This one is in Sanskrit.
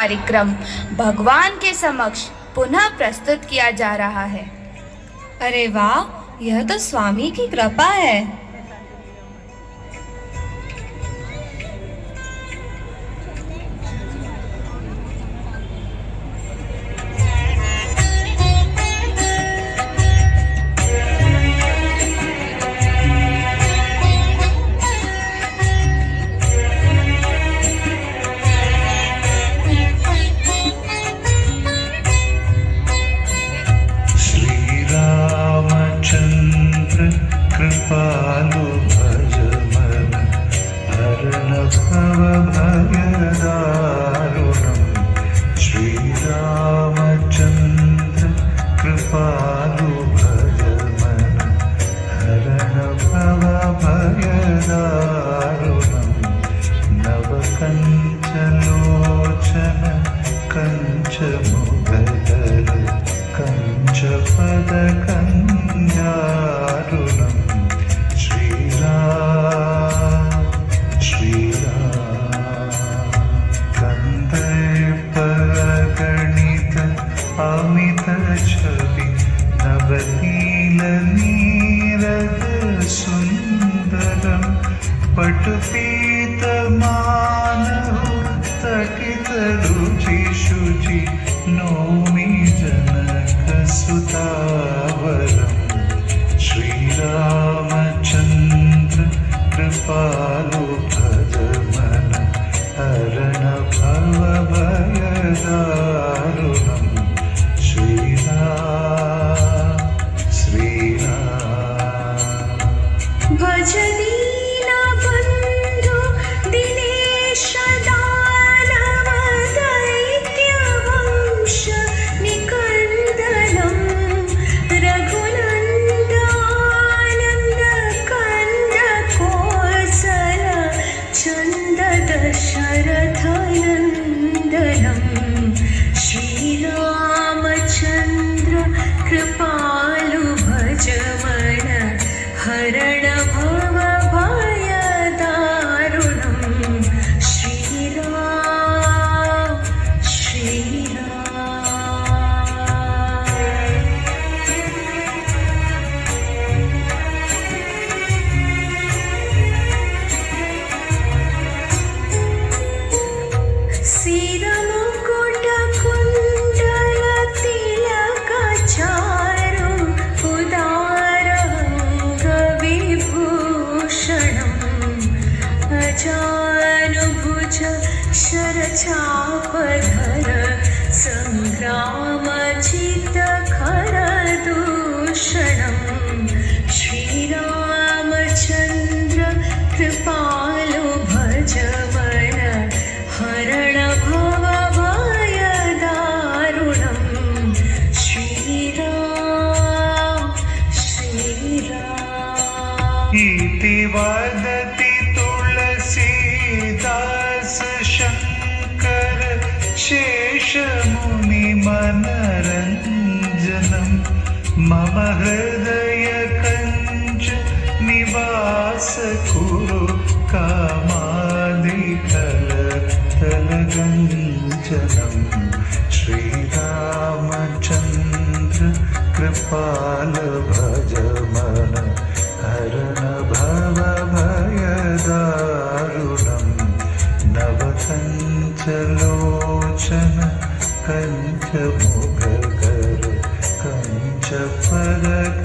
कार्यक्रम भगवान के समक्ष पुनः प्रस्तुत किया जा रहा है। अरे वाह, यह तो स्वामी की कृपा है। कृपालु भज मन हरण भव भयदारुणम्। श्रीरामचन्द्र कृपालु भज मन हरण भव भयदारुणम्। नवकञ्चलोचन कञ्चमुगधर कञ्चपदकन्यारुणम्। गणित अमित छवि नवनील नीरद सुंदरम। पटुपीत मानव तटित रुचि शुचि नौमि जनक सुतावरम। श्रीरामचन्द्र कृपालु भज मन हरण भव भयदारुणम्। श्रीराम भज दीनबन्धु दिनेश दानव दैत्यवंश निकन्दनं। रघुनन्दानन्द कन्द कोसल चन्द दशरथनन्दनं। श्रीरामचन्द्र कृपालु भज मन हरण भव भयदारुणम्। श्रीराम सिरमुकुट कुण्डल तिलक चारु उदारंग विभूषणम्। अजानुभुज शरचापधर संग्रामजित खरदूषणम्। श्रीरामचन्द्र कृपालु भज मन हरण भव भयदारुणम्। श्रीराम इति वदति तुलसीदास शङ्कर शेषमुनिमनरञ्जनम्। मम हृदय कञ्च निवास कुरु कामादिकलतलगञ्जनम्। श्रीरामचन्द्र कृपाल भज मन हरण भव भयदारुणम्। नवकञ्चलोचन कञ्चमुगधर कञ्चपदक